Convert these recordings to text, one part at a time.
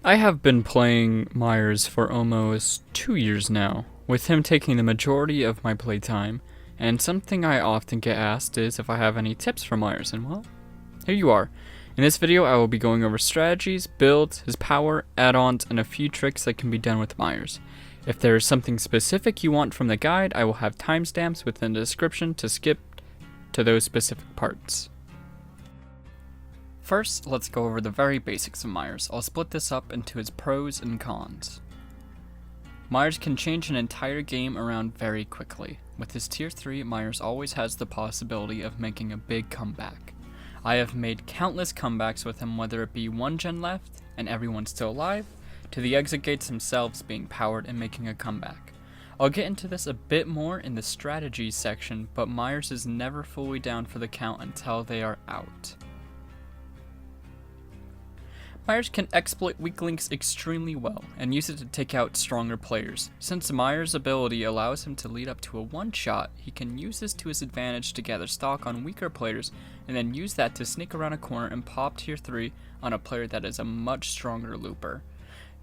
I have been playing Myers for almost 2 years now, with him taking the majority of my playtime, and something I often get asked is if I have any tips for Myers, and well, here you are. In this video I will be going over strategies, builds, his power, add-ons, and a few tricks that can be done with Myers. If there is something specific you want from the guide, I will have timestamps within the description to skip to those specific parts. First, let's go over the very basics of Myers. I'll split this up into his pros and cons. Myers can change an entire game around very quickly. With his tier 3, Myers always has the possibility of making a big comeback. I have made countless comebacks with him, whether it be one gen left and everyone's still alive, to the exit gates themselves being powered and making a comeback. I'll get into this a bit more in the strategies section, but Myers is never fully down for the count until they are out. Myers can exploit weak links extremely well, and use it to take out stronger players. Since Myers' ability allows him to lead up to a one-shot, he can use this to his advantage to gather stock on weaker players, and then use that to sneak around a corner and pop tier 3 on a player that is a much stronger looper.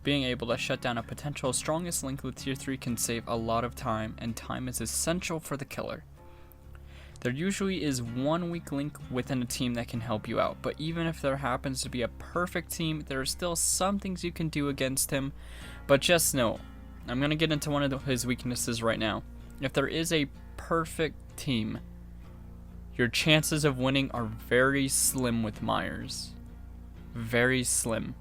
Being able to shut down a potential strongest link with tier 3 can save a lot of time, and time is essential for the killer. There usually is one weak link within a team that can help you out, but even if there happens to be a perfect team, there are still some things you can do against him. But just know, I'm going to get into one of his weaknesses right now. If there is a perfect team, your chances of winning are very slim with Myers. Very slim.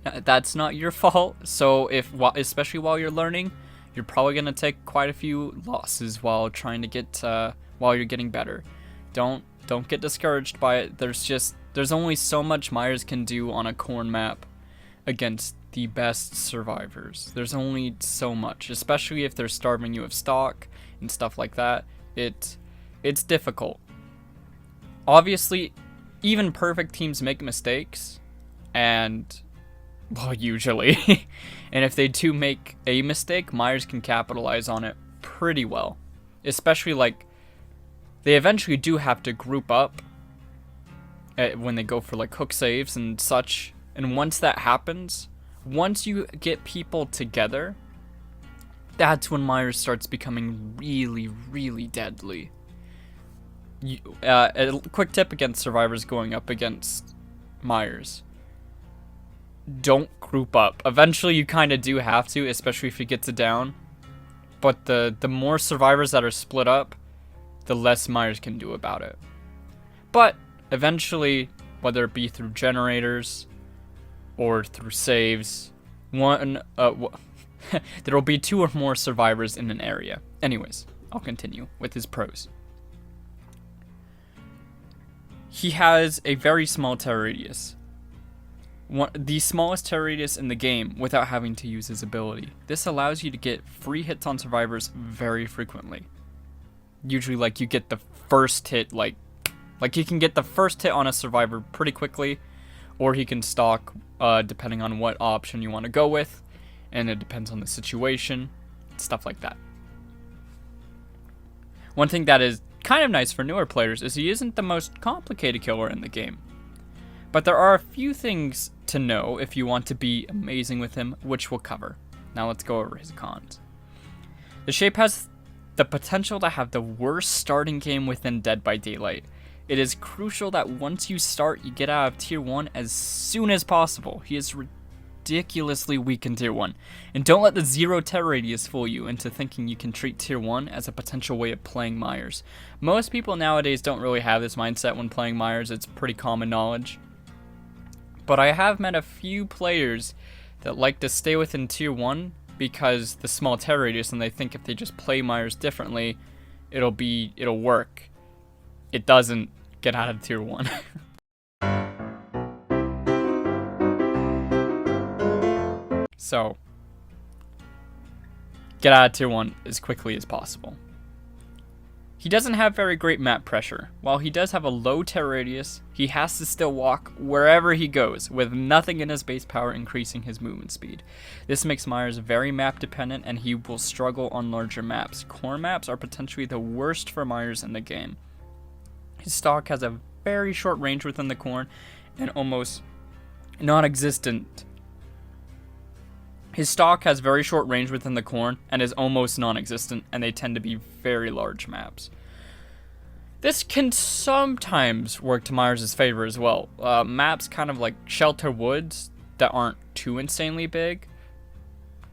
That's not your fault, so especially while you're learning, you're probably going to take quite a few losses while trying to get, while you're getting better. Don't get discouraged by it. There's only so much Myers can do on a corn map against the best survivors. There's only so much, especially if they're starving you of stock and stuff like that. It's difficult. Obviously, even perfect teams make mistakes, and well, usually. And if they do make a mistake, Myers can capitalize on it pretty well. Especially, like, they eventually do have to group up when they go for, like, hook saves and such. And once that happens, once you get people together, that's when Myers starts becoming really, really deadly. A quick tip against survivors going up against Myers: don't group up. Eventually you kind of do have to, especially if he gets it down. But the more survivors that are split up, the less Myers can do about it. But eventually, whether it be through generators or through saves, there will be 2 or more survivors in an area. Anyways, I'll continue with his pros. He has a very small terror radius. The smallest terror radius in the game without having to use his ability. This allows you to get free hits on survivors very frequently. Usually, like, you get the first hit, like you can get the first hit on a survivor pretty quickly, or he can stalk, depending on what option you want to go with, and it depends on the situation, stuff like that. One thing that is kind of nice for newer players is he isn't the most complicated killer in the game. But there are a few things to know if you want to be amazing with him, which we'll cover. Now let's go over his cons. The shape has the potential to have the worst starting game within Dead by Daylight. It is crucial that once you start, you get out of tier 1 as soon as possible. He is ridiculously weak in tier 1. And don't let the 0 terror radius fool you into thinking you can treat tier 1 as a potential way of playing Myers. Most people nowadays don't really have this mindset when playing Myers. It's pretty common knowledge. But I have met a few players that like to stay within tier 1 because the small terror radius, and they think if they just play Myers differently, it'll work. It doesn't. Get out of tier 1. So, get out of tier 1 as quickly as possible. He doesn't have very great map pressure. While he does have a low terror radius, he has to still walk wherever he goes, with nothing in his base power increasing his movement speed. This makes Myers very map dependent, and he will struggle on larger maps. Corn maps are potentially the worst for Myers in the game. His stock has a very short range within the corn, and almost Non-existent. His stock has very short range within the corn and is almost non-existent, and they tend to be very large maps. This can sometimes work to Myers' favor as well. Maps kind of like Shelter Woods that aren't too insanely big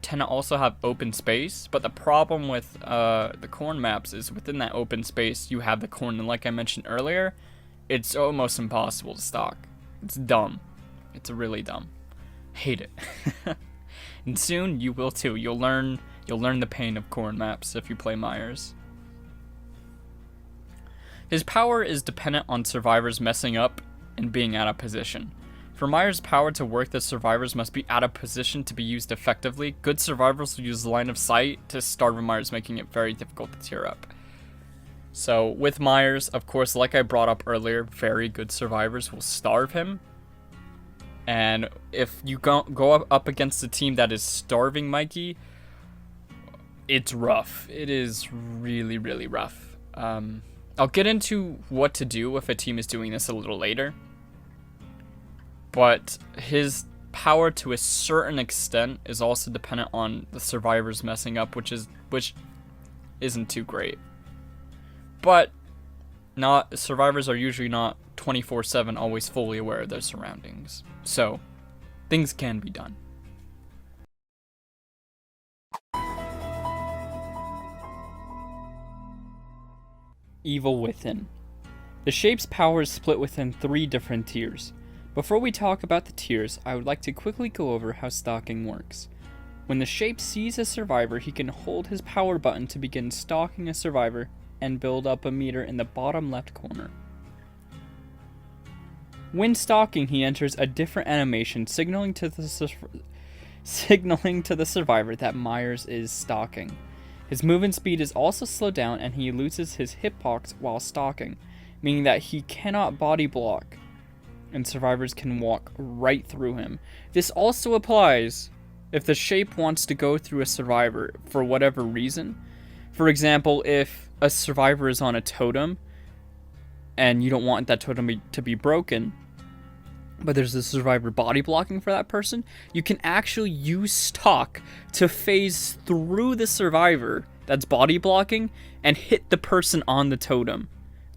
tend to also have open space, but the problem with the corn maps is within that open space you have the corn, and like I mentioned earlier, it's almost impossible to stock. It's dumb. It's really dumb. Hate it. And soon you will too. You'll learn the pain of corn maps if you play Myers. His power is dependent on survivors messing up and being out of position. For Myers' power to work, the survivors must be out of position to be used effectively. Good survivors will use line of sight to starve Myers, making it very difficult to tier up. So with Myers, of course, like I brought up earlier, very good survivors will starve him. And if you go up against a team that is starving Mikey, it's rough. It is really, really rough. I'll get into what to do if a team is doing this a little later. But his power to a certain extent is also dependent on the survivors messing up, which isn't too great. But survivors are usually not 24/7 always fully aware of their surroundings. So, things can be done. Evil Within. The shape's power is split within 3 different tiers. Before we talk about the tiers, I would like to quickly go over how stalking works. When the shape sees a survivor, he can hold his power button to begin stalking a survivor and build up a meter in the bottom left corner. When stalking, he enters a different animation signaling to the survivor that Myers is stalking. His movement speed is also slowed down, and he loses his hitbox while stalking, meaning that he cannot body block, and survivors can walk right through him. This also applies if the shape wants to go through a survivor for whatever reason. For example, if a survivor is on a totem and you don't want that totem to be broken, but there's a survivor body blocking for that person, you can actually use stalk to phase through the survivor that's body blocking and hit the person on the totem.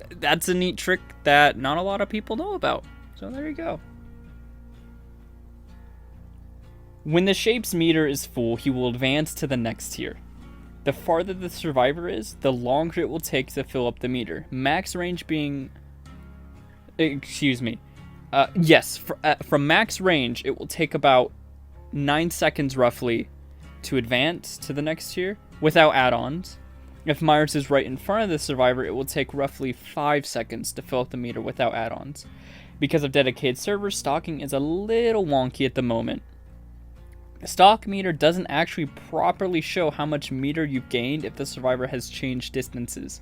That's a neat trick that not a lot of people know about. So there you go. When the shape's meter is full, he will advance to the next tier. The farther the survivor is, the longer it will take to fill up the meter. Max range being... from max range, it will take about 9 seconds roughly to advance to the next tier without add-ons. If Myers is right in front of the survivor, it will take roughly 5 seconds to fill up the meter without add-ons. Because of dedicated servers, stalking is a little wonky at the moment. The stalk meter doesn't actually properly show how much meter you've gained if the survivor has changed distances.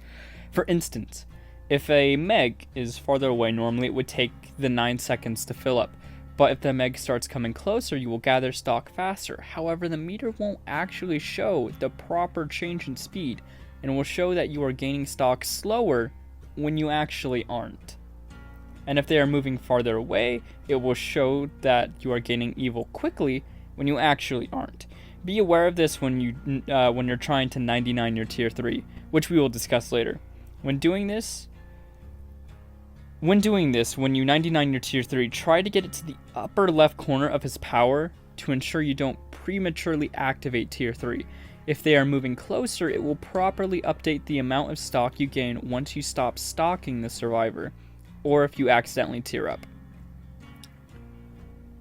For instance, if a meg is farther away, normally it would take the 9 seconds to fill up. But if the meg starts coming closer, you will gather stock faster. However, the meter won't actually show the proper change in speed, and will show that you are gaining stock slower when you actually aren't. And if they are moving farther away, it will show that you are gaining evil quickly when you actually aren't. Be aware of this when you're trying to 99 your tier 3, which we will discuss later. When doing this, when you 99 your tier 3, try to get it to the upper left corner of his power to ensure you don't prematurely activate tier 3. If they are moving closer, it will properly update the amount of stock you gain once you stop stalking the survivor, or if you accidentally tier up.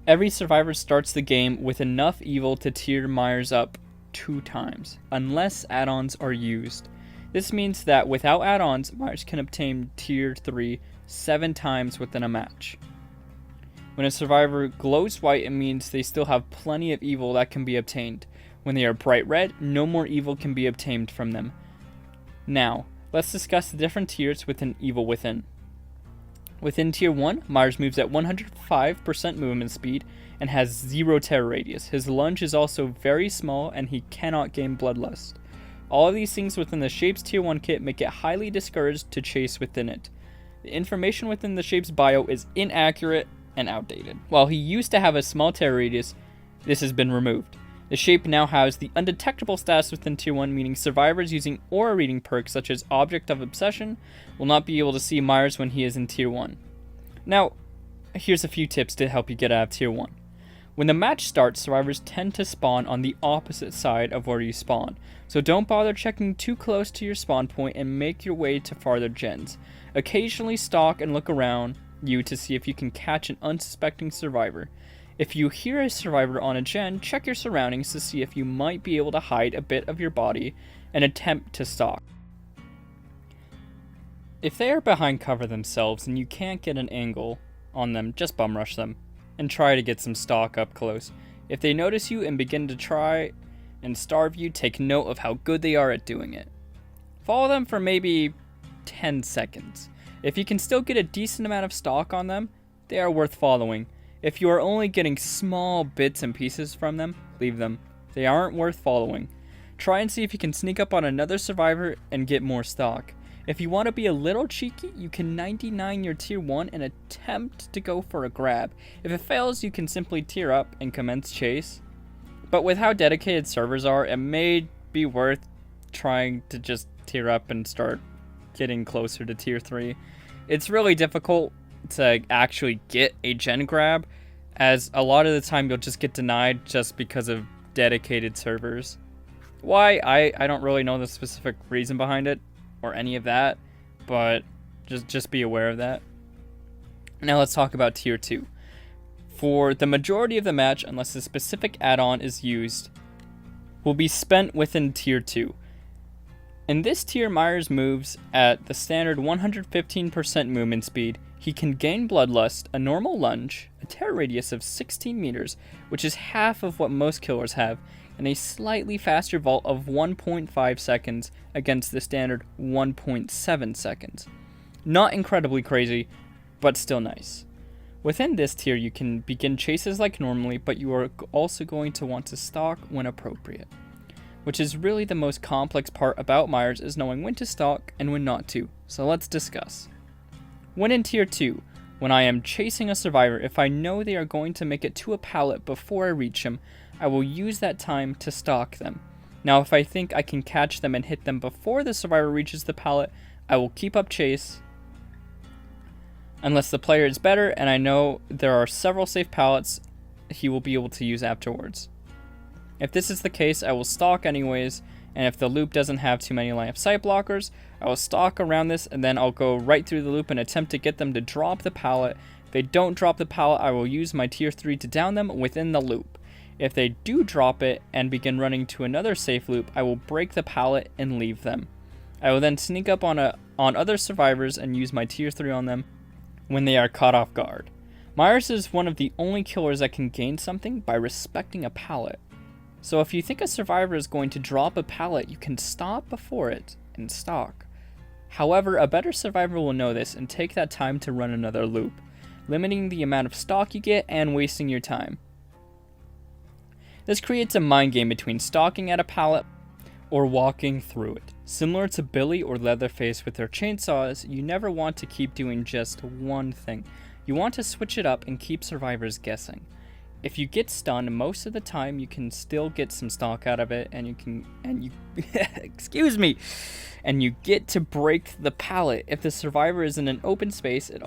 Every survivor starts the game with enough evil to tier Myers up 2 times, unless add-ons are used. This means that without add-ons, Myers can obtain tier 3 7 times within a match. When a survivor glows white, it means they still have plenty of evil that can be obtained. When they are bright red, no more evil can be obtained from them. Now, let's discuss the different tiers within Evil Within. Within Tier 1, Myers moves at 105% movement speed and has 0 terror radius. His lunge is also very small and he cannot gain bloodlust. All of these things within the Shape's Tier 1 kit make it highly discouraged to chase within it. The information within the Shape's bio is inaccurate and outdated. While he used to have a small terror radius, this has been removed. The shape now has the undetectable status within Tier 1, meaning survivors using aura reading perks such as Object of Obsession will not be able to see Myers when he is in Tier 1. Now, here's a few tips to help you get out of Tier 1. When the match starts, survivors tend to spawn on the opposite side of where you spawn, so don't bother checking too close to your spawn point and make your way to farther gens. Occasionally stalk and look around you to see if you can catch an unsuspecting survivor. If you hear a survivor on a gen, check your surroundings to see if you might be able to hide a bit of your body and attempt to stalk. If they are behind cover themselves and you can't get an angle on them, just bum rush them and try to get some stalk up close. If they notice you and begin to try and starve you, take note of how good they are at doing it. Follow them for maybe 10 seconds. If you can still get a decent amount of stalk on them, they are worth following. If you are only getting small bits and pieces from them, leave them. They aren't worth following. Try and see if you can sneak up on another survivor and get more stalk. If you want to be a little cheeky, you can 99 your Tier 1 and attempt to go for a grab. If it fails, you can simply tier up and commence chase. But with how dedicated servers are, it may be worth trying to just tier up and start getting closer to Tier 3. It's really difficult to actually get a gen grab, as a lot of the time you'll just get denied just because of dedicated servers. Why? I don't really know the specific reason behind it or any of that, but just be aware of that. Now let's talk about Tier 2. For the majority of the match, unless a specific add-on is used, will be spent within Tier 2. In this tier, Myers moves at the standard 115% movement speed. He can gain Bloodlust, a normal lunge, a terror radius of 16 meters, which is half of what most killers have, and a slightly faster vault of 1.5 seconds against the standard 1.7 seconds. Not incredibly crazy, but still nice. Within this tier, you can begin chases like normally, but you are also going to want to stalk when appropriate. Which is really the most complex part about Myers, is knowing when to stalk and when not to. So let's discuss. When in Tier 2, when I am chasing a survivor, if I know they are going to make it to a pallet before I reach him, I will use that time to stalk them. Now if I think I can catch them and hit them before the survivor reaches the pallet, I will keep up chase. Unless the player is better and I know there are several safe pallets he will be able to use afterwards. If this is the case, I will stalk anyways, and if the loop doesn't have too many line of sight blockers, I will stalk around this and then I'll go right through the loop and attempt to get them to drop the pallet. If they don't drop the pallet, I will use my Tier 3 to down them within the loop. If they do drop it and begin running to another safe loop, I will break the pallet and leave them. I will then sneak up on other survivors and use my Tier 3 on them when they are caught off guard. Myers is one of the only killers that can gain something by respecting a pallet. So if you think a survivor is going to drop a pallet, you can stop before it and stalk. However, a better survivor will know this and take that time to run another loop, limiting the amount of stalk you get and wasting your time. This creates a mind game between stalking at a pallet or walking through it. Similar to Billy or Leatherface with their chainsaws, you never want to keep doing just one thing. You want to switch it up and keep survivors guessing. If you get stunned, most of the time you can still get some stalk out of it, and you excuse me, and you get to break the pallet. If the survivor is in an open space, it's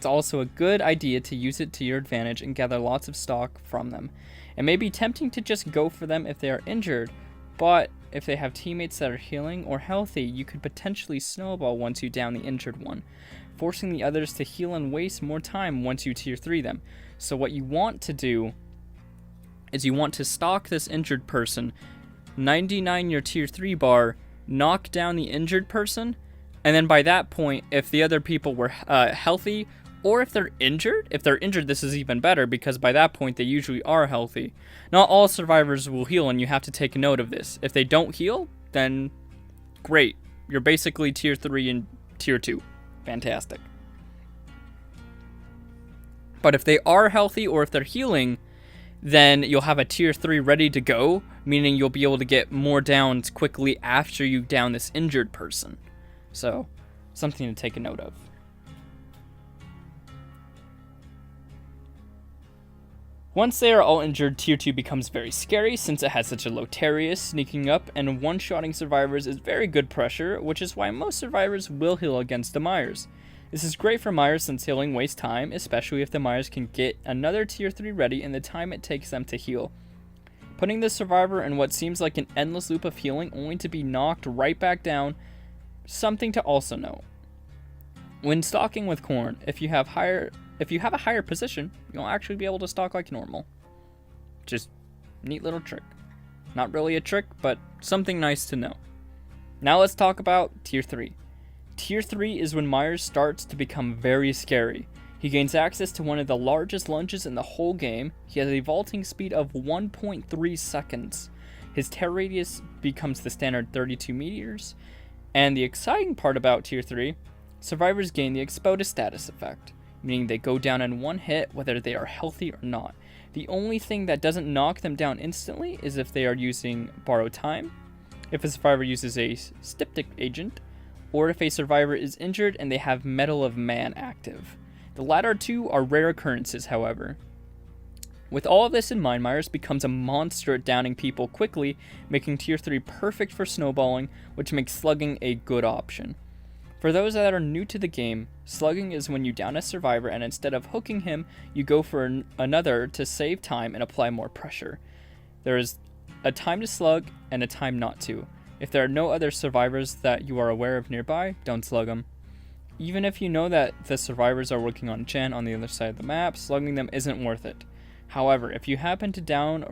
also a good idea to use it to your advantage and gather lots of stalk from them. It may be tempting to just go for them if they are injured, but if they have teammates that are healing or healthy, you could potentially snowball once you down the injured one, forcing the others to heal and waste more time once you Tier 3 them. So what you want to do is you want to stalk this injured person, 99 your Tier 3 bar, knock down the injured person, and then by that point, if the other people were healthy, or if they're injured, this is even better, because by that point they usually are healthy. Not all survivors will heal, and you have to take note of this. If they don't heal, then great. You're basically Tier 3 and Tier 2. Fantastic. But if they are healthy or if they're healing, then you'll have a Tier 3 ready to go, meaning you'll be able to get more downs quickly after you down this injured person. So, something to take a note of. Once they are all injured, Tier 2 becomes very scary since it has such a low Terius sneaking up, and one-shotting survivors is very good pressure, which is why most survivors will heal against the Myers. This is great for Myers since healing wastes time, especially if the Myers can get another Tier 3 ready in the time it takes them to heal. Putting the survivor in what seems like an endless loop of healing only to be knocked right back down, something to also note. When stalking with Corn, if you have a higher position, you'll actually be able to stalk like normal. Just neat little trick. Not really a trick, but something nice to know. Now let's talk about Tier 3. Tier 3 is when Myers starts to become very scary. He gains access to one of the largest lunges in the whole game. He has a vaulting speed of 1.3 seconds. His tear radius becomes the standard 32 meters. And the exciting part about Tier 3, survivors gain the Exposed status effect, meaning they go down in one hit whether they are healthy or not. The only thing that doesn't knock them down instantly is if they are using borrowed time, if a survivor uses a styptic agent, or if a survivor is injured and they have Medal of Man active. The latter two are rare occurrences, however. With all of this in mind, Myers becomes a monster at downing people quickly, making Tier 3 perfect for snowballing, which makes slugging a good option. For those that are new to the game, slugging is when you down a survivor and instead of hooking him, you go for another to save time and apply more pressure. There is a time to slug and a time not to. If there are no other survivors that you are aware of nearby, don't slug them. Even if you know that the survivors are working on Chen on the other side of the map, slugging them isn't worth it. However, if you happen to down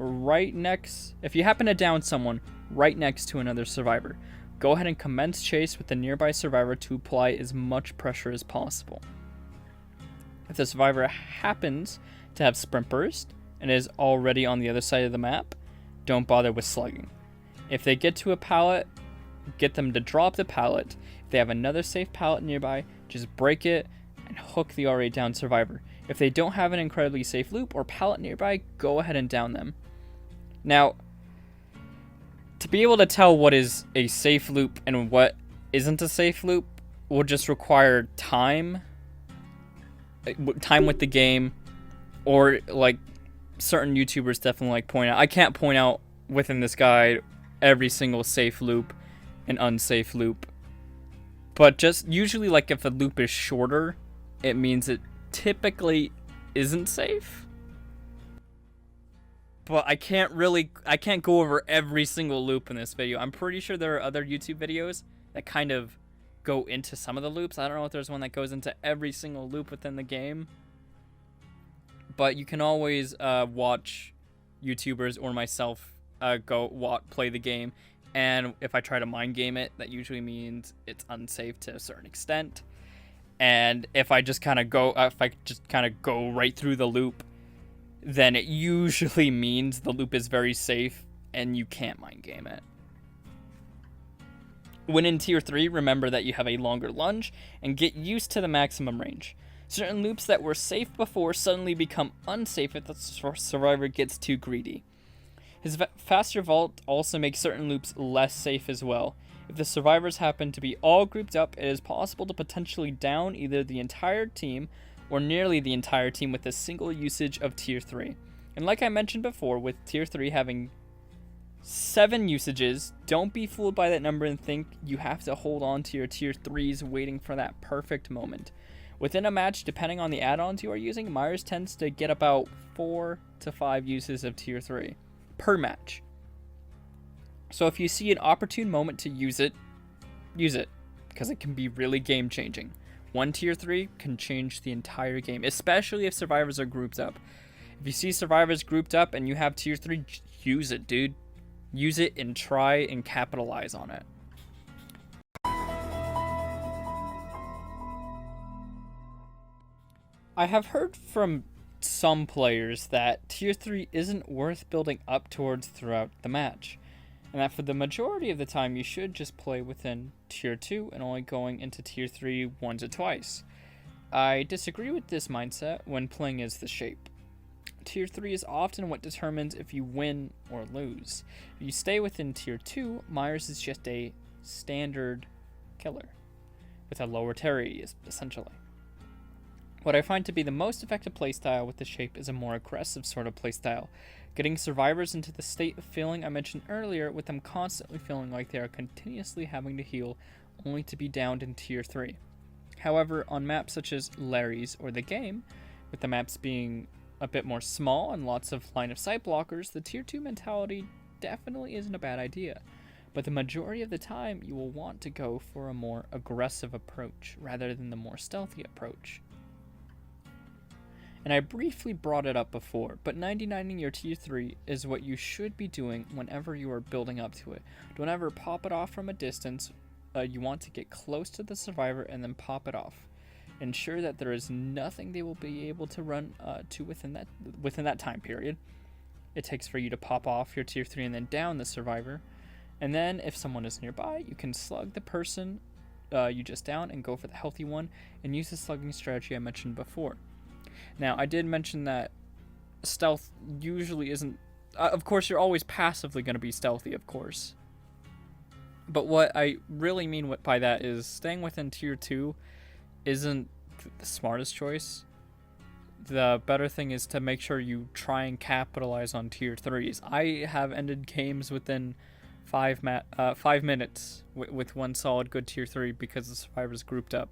someone right next to another survivor, go ahead and commence chase with the nearby survivor to apply as much pressure as possible. If the survivor happens to have sprint burst and is already on the other side of the map, don't bother with slugging. If they get to a pallet, get them to drop the pallet. If they have another safe pallet nearby, just break it and hook the already down survivor. If they don't have an incredibly safe loop or pallet nearby, go ahead and down them. Now, to be able to tell what is a safe loop and what isn't a safe loop will just require time with the game, or like certain YouTubers definitely like point out. I can't point out within this guide every single safe loop and unsafe loop, but just usually like if a loop is shorter, it means it typically isn't safe. But I can't go over every single loop in this video. I'm pretty sure there are other YouTube videos that kind of go into some of the loops. I don't know if there's one that goes into every single loop within the game. But you can always watch YouTubers or myself play the game. And if I try to mind game it, that usually means it's unsafe to a certain extent. And if I just kind of go right through the loop, then it usually means the loop is very safe and you can't mind game it. When in Tier 3, remember that you have a longer lunge and get used to the maximum range. Certain loops that were safe before suddenly become unsafe if the survivor gets too greedy. His faster vault also makes certain loops less safe as well. If the survivors happen to be all grouped up, it is possible to potentially down either the entire team or nearly the entire team with a single usage of Tier 3. And like I mentioned before, with Tier 3 having 7 usages, don't be fooled by that number and think you have to hold on to your Tier 3s waiting for that perfect moment. Within a match, depending on the add-ons you are using, Myers tends to get about 4 to 5 uses of Tier 3 per match. So if you see an opportune moment to use it, because it can be really game-changing. One Tier 3 can change the entire game, especially if survivors are grouped up. If you see survivors grouped up and you have Tier 3, use it, dude. Use it and try and capitalize on it. I have heard from some players that Tier 3 isn't worth building up towards throughout the match, and that for the majority of the time you should just play within Tier 2 and only going into Tier 3 once or twice. I disagree with this mindset when playing as the shape. Tier 3 is often what determines if you win or lose. If you stay within Tier 2, Myers is just a standard killer with a lower tear radius, essentially. What I find to be the most effective playstyle with the shape is a more aggressive sort of playstyle, getting survivors into the state of feeling I mentioned earlier, with them constantly feeling like they are continuously having to heal only to be downed in tier 3. However, on maps such as Larry's or the game, with the maps being a bit more small and lots of line of sight blockers, the tier 2 mentality definitely isn't a bad idea. But the majority of the time, you will want to go for a more aggressive approach rather than the more stealthy approach. And I briefly brought it up before, but 99ing your tier 3 is what you should be doing whenever you are building up to it. Don't ever pop it off from a distance. You want to get close to the survivor and then pop it off. Ensure that there is nothing they will be able to run to within that time period it takes for you to pop off your tier 3 and then down the survivor. And then if someone is nearby, you can slug the person you just down and go for the healthy one and use the slugging strategy I mentioned before. Now, I did mention that stealth usually isn't... of course, you're always passively going to be stealthy, of course. But what I really mean by that is staying within tier 2 isn't the smartest choice. The better thing is to make sure you try and capitalize on tier 3s. I have ended games within 5 minutes with one solid good tier 3 because the survivors grouped up.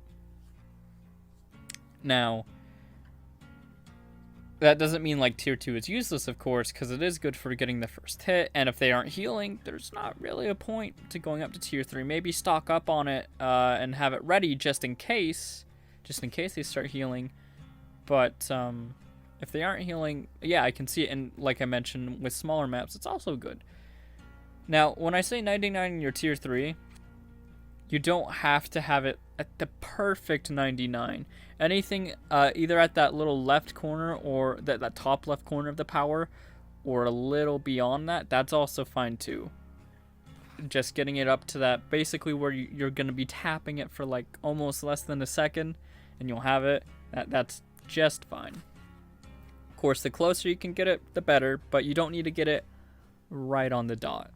Now, that doesn't mean like tier 2 is useless, of course, because it is good for getting the first hit, and if they aren't healing, there's not really a point to going up to tier 3. Maybe stock up on it and have it ready just in case they start healing. But if they aren't healing, yeah, I can see it, and like I mentioned, with smaller maps, it's also good. Now, when I say 99 in your tier 3, you don't have to have it at the perfect 99. Anything either at that little left corner or that top left corner of the power or a little beyond that, that's also fine too. Just getting it up to that basically where you're going to be tapping it for like almost less than a second and you'll have it. That's just fine. Of course, the closer you can get it, the better, but you don't need to get it right on the dot.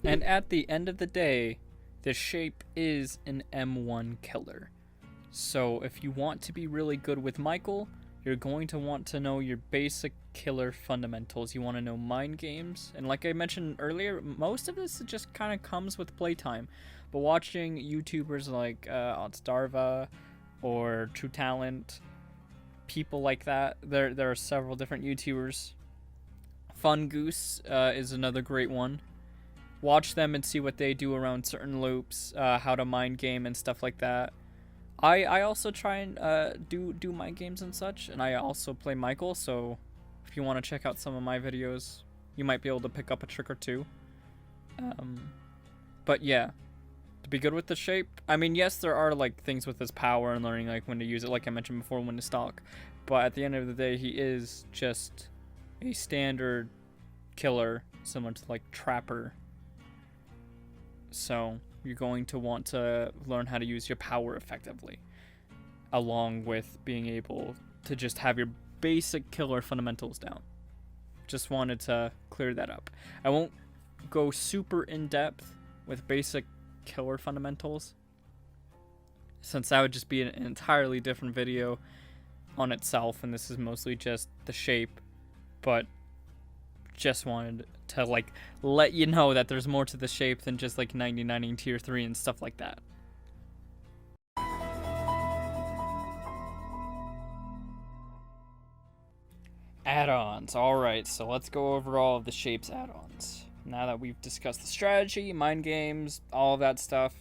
And at the end of the day, the shape is an M1 killer. So if you want to be really good with Michael, you're going to want to know your basic killer fundamentals. You want to know mind games. And like I mentioned earlier, most of this just kind of comes with playtime. But watching YouTubers like Otstarva or True Talent, people like that, there are several different YouTubers. Fun Goose is another great one. Watch them and see what they do around certain loops, how to mind game and stuff like that. I also try and do mind games and such, and I also play Michael, so if you want to check out some of my videos, you might be able to pick up a trick or two. But yeah, to be good with the shape, I mean, yes, there are like things with his power and learning like when to use it, like I mentioned before, when to stalk, but at the end of the day, he is just a standard killer, similar to like Trapper. So you're going to want to learn how to use your power effectively, along with being able to just have your basic killer fundamentals down. Just wanted to clear that up. I won't go super in depth with basic killer fundamentals, since that would just be an entirely different video on itself, and this is mostly just the shape, but just wanted to like let you know that there's more to the shape than just like 99ing tier 3 and stuff like that. Add-ons. Alright, so let's go over all of the shape's add-ons. Now that we've discussed the strategy, mind games, all of that stuff,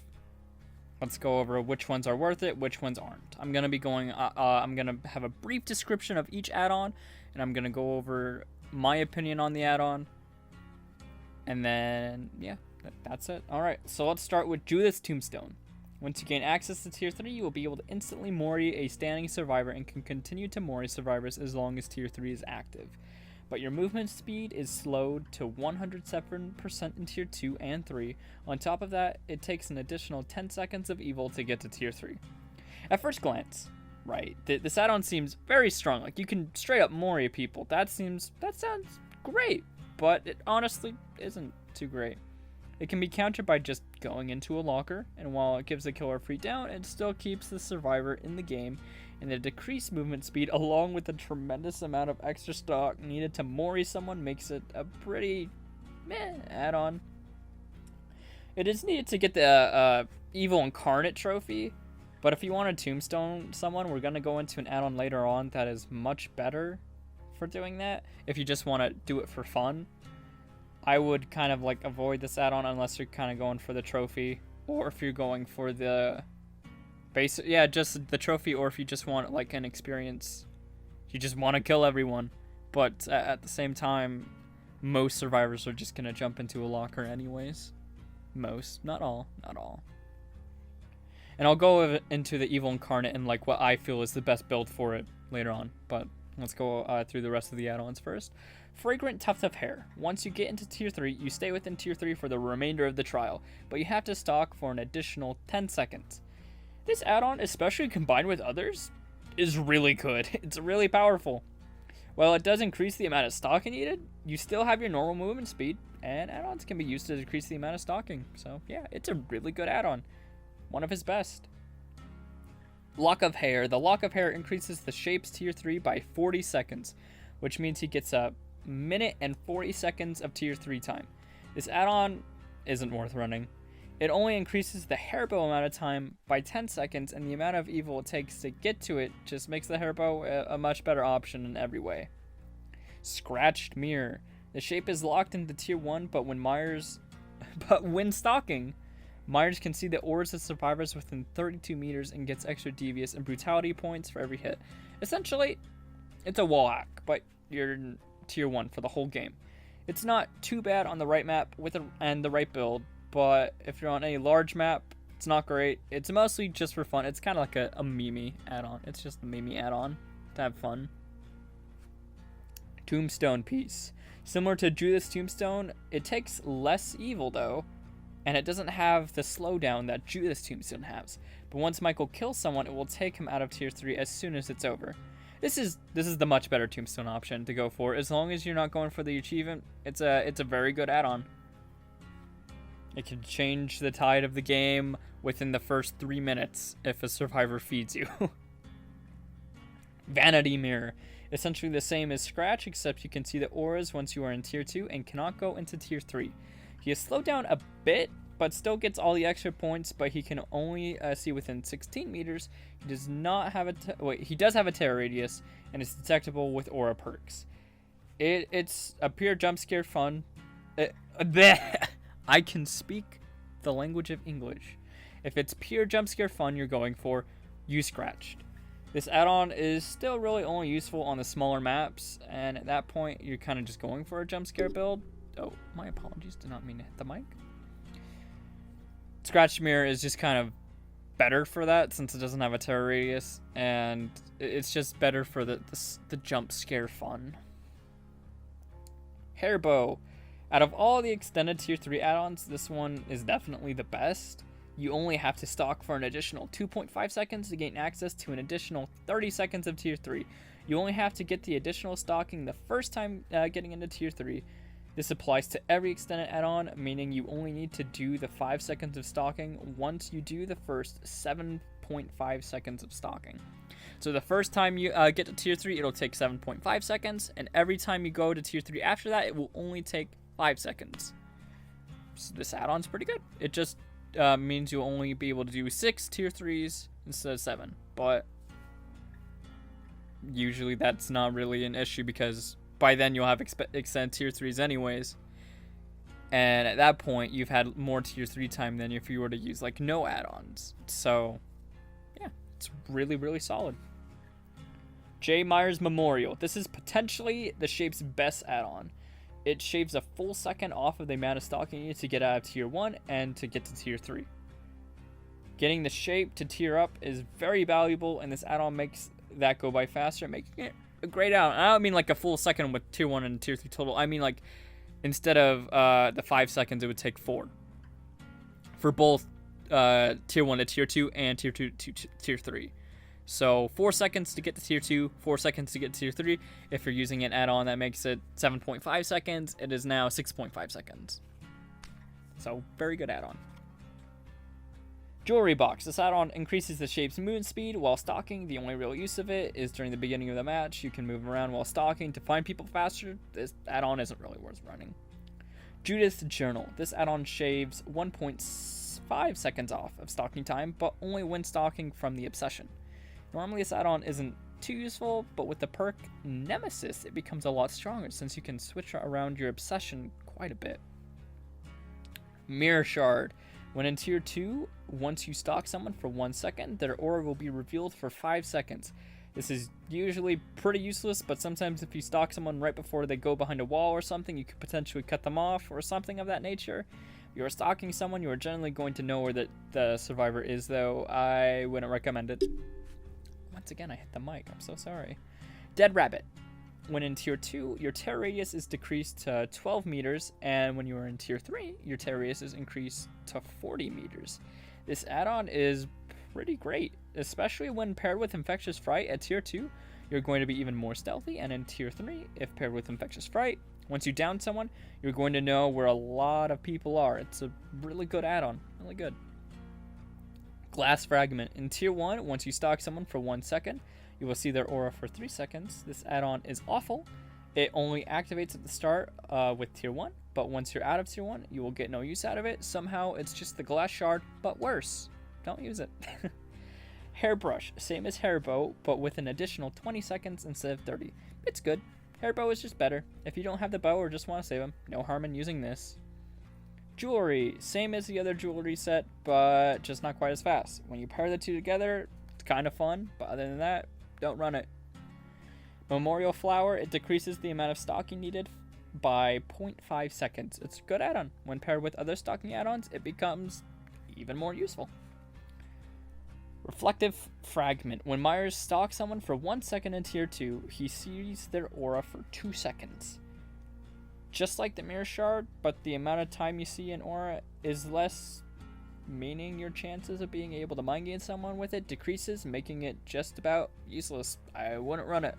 let's go over which ones are worth it, which ones aren't. I'm going to be going, I'm going to have a brief description of each add-on, and I'm going to go over my opinion on the add-on, and then yeah, that's it. Alright, so let's start with Judith's Tombstone. Once you gain access to tier 3, you will be able to instantly mori a standing survivor and can continue to mori survivors as long as tier 3 is active. But your movement speed is slowed to 107% in tier 2 and 3. On top of that, it takes an additional 10 seconds of evil to get to tier 3. At first glance, right, this add-on seems very strong. Like, you can straight up mori people. That sounds great, but it honestly isn't too great. It can be countered by just going into a locker, and while it gives the killer a free down, it still keeps the survivor in the game, and the decreased movement speed along with the tremendous amount of extra stock needed to mori someone makes it a pretty meh add-on. It is needed to get the Evil Incarnate trophy, but if you want to tombstone someone, we're going to go into an add-on later on that is much better for doing that. If you just want to do it for fun, I would kind of like avoid this add-on unless you're kind of going for the trophy, or if you're going for the basic, yeah, just the trophy, or if you just want like an experience, you just want to kill everyone. But at the same time, most survivors are just going to jump into a locker anyways. Most, not all. And I'll go into the Evil Incarnate and like what I feel is the best build for it later on, but let's go through the rest of the add-ons first. Fragrant Tuft of Hair. Once you get into tier 3, you stay within tier 3 for the remainder of the trial, but you have to stalk for an additional 10 seconds. This add-on, especially combined with others, is really good. It's really powerful. While it does increase the amount of stalking needed, you still have your normal movement speed, and add-ons can be used to decrease the amount of stalking. So yeah, it's a really good add-on. One of his best. Lock of Hair. The Lock of Hair increases the shape's tier 3 by 40 seconds, which means he gets a minute and 40 seconds of tier 3 time. This add-on isn't worth running. It only increases the hairbow amount of time by 10 seconds, and the amount of evil it takes to get to it just makes the hairbow a much better option in every way. Scratched Mirror. The shape is locked into tier 1, but when stalking, Myers can see the auras of survivors within 32 meters and gets extra devious and brutality points for every hit. Essentially, it's a wall hack, but you're in tier 1 for the whole game. It's not too bad on the right map and the right build, but if you're on a large map, it's not great. It's mostly just for fun. It's kind of like a Mimi add-on. It's just a Mimi add-on to have fun. Tombstone Piece. Similar to Judith's Tombstone, it takes less evil though, and it doesn't have the slowdown that Judith's Tombstone has. But once Michael kills someone, it will take him out of tier 3 as soon as it's over. This is the much better Tombstone option to go for. As long as you're not going for the achievement, it's a very good add-on. It can change the tide of the game within the first 3 minutes if a survivor feeds you. Vanity Mirror. Essentially the same as Scratch, except you can see the auras once you are in tier 2 and cannot go into tier 3. He is slowed down a bit, but still gets all the extra points, but he can only see within 16 meters. He does not have he does have a terror radius, and is detectable with aura perks. It's a pure jump scare fun. I can speak the language of English. If it's pure jump scare fun you're going for, use Scratched. This add-on is still really only useful on the smaller maps, and at that point you're kind of just going for a jump scare build. Oh, my apologies, did not mean to hit the mic. Scratch Mirror is just kind of better for that since it doesn't have a terror radius, and it's just better for the jump scare fun. Hairbow. Out of all the extended tier 3 add-ons, this one is definitely the best. You only have to stalk for an additional 2.5 seconds to gain access to an additional 30 seconds of tier 3. You only have to get the additional stalking the first time getting into tier 3. This applies to every extended add-on, meaning you only need to do the 5 seconds of stalking once you do the first 7.5 seconds of stalking. So the first time you get to tier 3, it'll take 7.5 seconds, and every time you go to tier 3 after that, it will only take 5 seconds. So this add-on's pretty good. It just means you'll only be able to do 6 tier 3s instead of 7, but usually that's not really an issue because by then you'll have extended tier 3s anyways, and at that point you've had more tier 3 time than if you were to use like no add-ons. So yeah, it's really, really solid. J. Myers Memorial. This is potentially the shape's best add-on. It shaves a full second off of the amount of stalking you need to get out of tier 1 and to get to tier 3. Getting the shape to tier up is very valuable, and this add-on makes that go by faster, making it a great add-on. I don't mean like a full second with tier 1 and tier 3 total. I mean like instead of the 5 seconds, it would take 4. For both tier 1 to tier 2 and tier 2 to tier 3. So 4 seconds to get to tier 2, 4 seconds to get to tier 3. If you're using an add-on that makes it 7.5 seconds, it is now 6.5 seconds. So, very good add-on. Jewelry Box. This add-on increases the shape's movement speed while stalking. The only real use of it is during the beginning of the match. You can move around while stalking to find people faster. This add-on isn't really worth running. Judith's Journal. This add-on shaves 1.5 seconds off of stalking time, but only when stalking from the obsession. Normally this add-on isn't too useful, but with the perk Nemesis, it becomes a lot stronger since you can switch around your obsession quite a bit. Mirror Shard. When in Tier 2, once you stalk someone for 1 second, their aura will be revealed for 5 seconds. This is usually pretty useless, but sometimes if you stalk someone right before they go behind a wall or something, you could potentially cut them off or something of that nature. If you are stalking someone, you are generally going to know where the survivor is, though I wouldn't recommend it. Once again, I hit the mic. I'm so sorry. Dead Rabbit. When in Tier 2, your tear radius is decreased to 12 meters, and when you are in Tier 3, your tear radius is increased to 40 meters. This add-on is pretty great, especially when paired with Infectious Fright at Tier 2. You're going to be even more stealthy, and in Tier 3, if paired with Infectious Fright, once you down someone, you're going to know where a lot of people are. It's a really good add-on, really good. Glass Fragment. In Tier 1, once you stalk someone for 1 second, you will see their aura for 3 seconds. This add-on is awful. It only activates at the start with Tier 1, but once you're out of Tier 1, you will get no use out of it. Somehow, it's just the Glass Shard, but worse. Don't use it. Hairbrush. Same as Hairbow, but with an additional 20 seconds instead of 30. It's good. Hairbow is just better. If you don't have the bow or just want to save them, no harm in using this. Jewelry. Same as the other jewelry set, but just not quite as fast. When you pair the two together, it's kind of fun, but other than that, don't run it. Memorial Flower. It decreases the amount of stalking needed by 0.5 seconds. It's a good add-on. When paired with other stalking add-ons, it becomes even more useful. Reflective Fragment. When Myers stalks someone for 1 second in Tier 2, he sees their aura for 2 seconds. Just like the Mirror Shard, but the amount of time you see an aura is less, meaning your chances of being able to mind game someone with it decreases, making it just about useless. I wouldn't run it.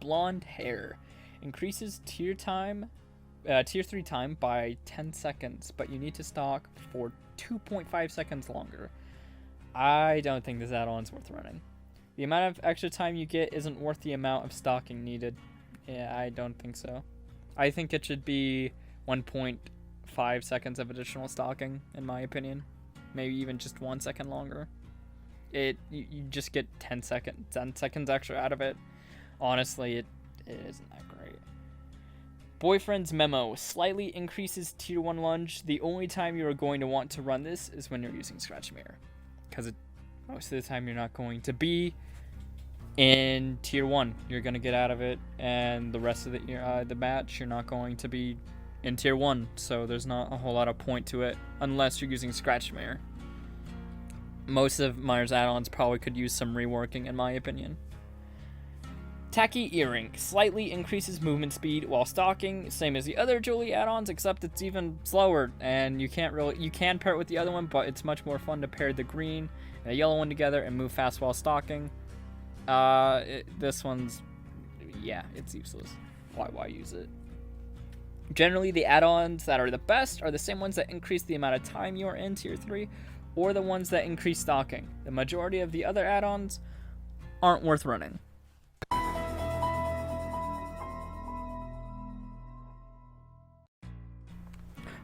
Blonde Hair. Increases Tier 3 time by 10 seconds, but you need to stalk for 2.5 seconds longer. I don't think this add-on is worth running. The amount of extra time you get isn't worth the amount of stalking needed. Yeah, I don't think so. I think it should be 1.5 seconds of additional stalking, in my opinion. Maybe even just 1 second longer. You just get 10 seconds extra out of it. Honestly, it isn't that great. Boyfriend's Memo. Slightly increases Tier 1 lunge. The only time you are going to want to run this is when you're using Scratch Mirror. Because most of the time you're not going to be in Tier 1. You're going to get out of it, and the rest of the match, you're not going to be in Tier 1. So there's not a whole lot of point to it unless you're using Scratch Mirror. Most of Myers add-ons probably could use some reworking, in my opinion. Tacky Earring. Slightly increases movement speed while stalking, same as the other Julie add-ons, except it's even slower, and you can pair it with the other one, but it's much more fun to pair the green and the yellow one together and move fast while stalking. This one's, yeah, it's useless. Why use it? Generally, the add-ons that are the best are the same ones that increase the amount of time you are in Tier 3, or the ones that increase stalking. The majority of the other add-ons aren't worth running.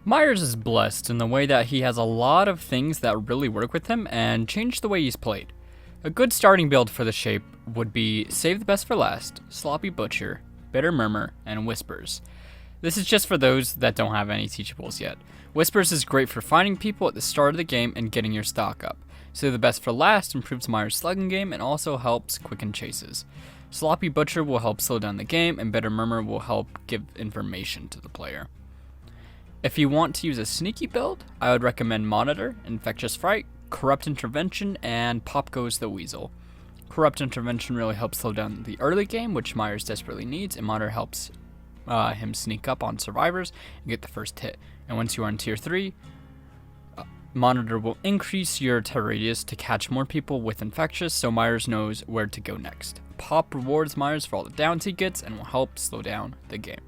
Myers is blessed in the way that he has a lot of things that really work with him and change the way he's played. A good starting build for the shape would be Save the Best for Last, Sloppy Butcher, Bitter Murmur, and Whispers. This is just for those that don't have any teachables yet. Whispers is great for finding people at the start of the game and getting your stock up. Save the Best for Last improves Myers' slugging game and also helps quicken chases. Sloppy Butcher will help slow down the game, and Bitter Murmur will help give information to the player. If you want to use a sneaky build, I would recommend Monitor, Infectious Fright, Corrupt Intervention, and Pop Goes the Weasel. Corrupt Intervention really helps slow down the early game, which Myers desperately needs, and Monitor helps him sneak up on survivors and get the first hit. And once you are in Tier 3, Monitor will increase your tear radius to catch more people with Infectious, so Myers knows where to go next. Pop rewards Myers for all the downs he gets and will help slow down the game.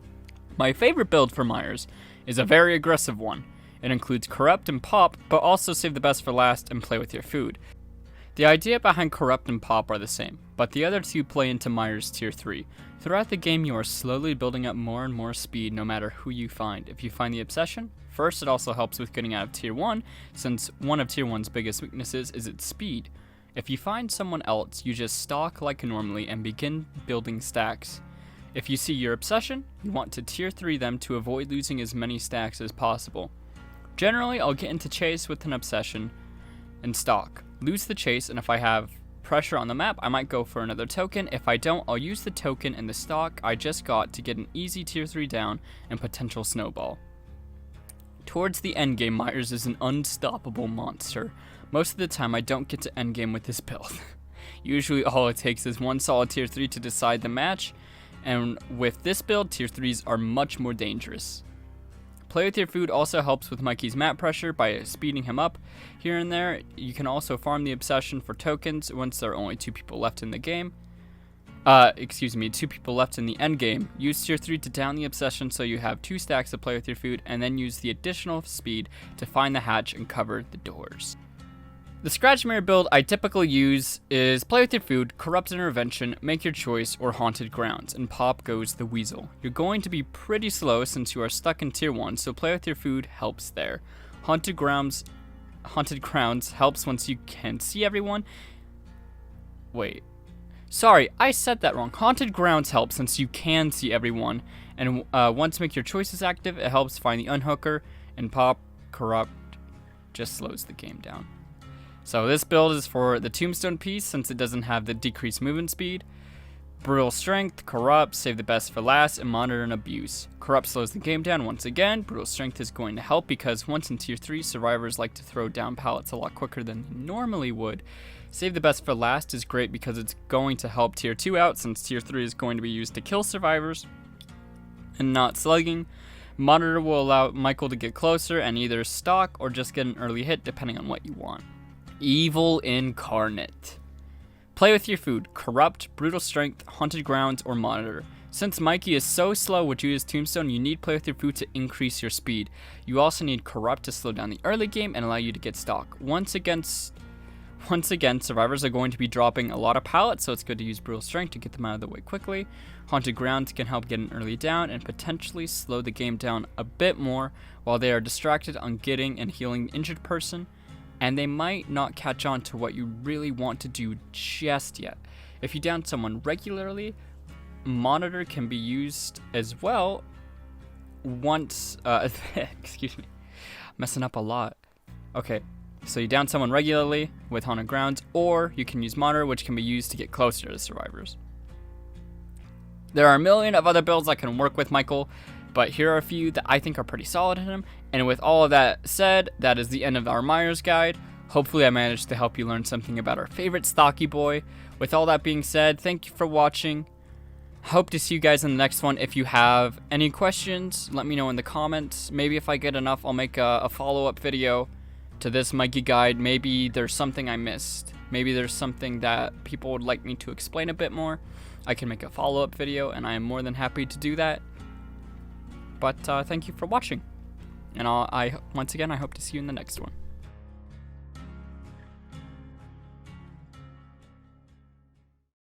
My favorite build for Myers is a very aggressive one. It includes Corrupt and Pop, but also save the best for last and play with your food. The idea behind Corrupt and Pop are the same, but the other two play into Myers Tier 3. Throughout the game, you are slowly building up more and more speed no matter who you find. If you find the Obsession, first it also helps with getting out of Tier 1, since one of Tier 1's biggest weaknesses is its speed. If you find someone else, you just stalk like normally and begin building stacks. If you see your Obsession, you want to Tier 3 them to avoid losing as many stacks as possible. Generally, I'll get into chase with an Obsession and stalk. Lose the chase, and if I have pressure on the map, I might go for another token. If I don't, I'll use the token and the stalk I just got to get an easy Tier 3 down and potential snowball. Towards the endgame, Myers is an unstoppable monster. Most of the time, I don't get to endgame with this build. Usually, all it takes is one solid Tier 3 to decide the match, and with this build, Tier 3s are much more dangerous. Play with your food also helps with Mikey's map pressure by speeding him up here and there. You can also farm the Obsession for tokens once there are only 2 people left in the game. 2 people left in the end game. Use Tier 3 to down the Obsession so you have 2 stacks to play with your food, and then use the additional speed to find the hatch and cover the doors. The Scratch Mirror build I typically use is play with your food, Corrupt Intervention, make your choice, or Haunted Grounds, and Pop goes the Weasel. You're going to be pretty slow since you are stuck in Tier 1, so play with your food helps there. Haunted Grounds helps once you can see everyone. Wait. Sorry, I said that wrong. Haunted Grounds helps since you can see everyone, and once Make Your Choice is active, it helps find the Unhooker, and Pop Corrupt just slows the game down. So this build is for the Tombstone piece since it doesn't have the decreased movement speed. Brutal Strength, Corrupt, Save the Best for last, and Monitor and Abuse. Corrupt slows the game down once again. Brutal Strength is going to help because once in Tier 3, survivors like to throw down pallets a lot quicker than they normally would. Save the Best for last is great because it's going to help Tier 2 out since Tier 3 is going to be used to kill survivors and not slugging. Monitor will allow Michael to get closer and either stalk or just get an early hit depending on what you want. Evil Incarnate. Play with your food, Corrupt, Brutal Strength, Haunted Grounds, or Monitor. Since Mikey is so slow with Judas Tombstone, you need Play with your food to increase your speed. You also need Corrupt to slow down the early game and allow you to get stalk. Once again, survivors are going to be dropping a lot of pallets, so it's good to use Brutal Strength to get them out of the way quickly. Haunted Grounds can help get an early down and potentially slow the game down a bit more while they are distracted on getting and healing the injured person, and they might not catch on to what you really want to do just yet. If you down someone regularly, Monitor can be used as well once, excuse me, messing up a lot. Okay, so you down someone regularly with Haunted Grounds, or you can use Monitor, which can be used to get closer to survivors. There are a million of other builds that can work with Michael, but here are a few that I think are pretty solid in him. And with all of that said, that is the end of our Myers guide. Hopefully I managed to help you learn something about our favorite Stalky boy. With all that being said, thank you for watching. Hope to see you guys in the next one. If you have any questions, let me know in the comments. Maybe if I get enough, I'll make a follow-up video to this Mikey guide. Maybe there's something I missed. Maybe there's something that people would like me to explain a bit more. I can make a follow-up video, and I am more than happy to do that. But thank you for watching, and once again, I hope to see you in the next one.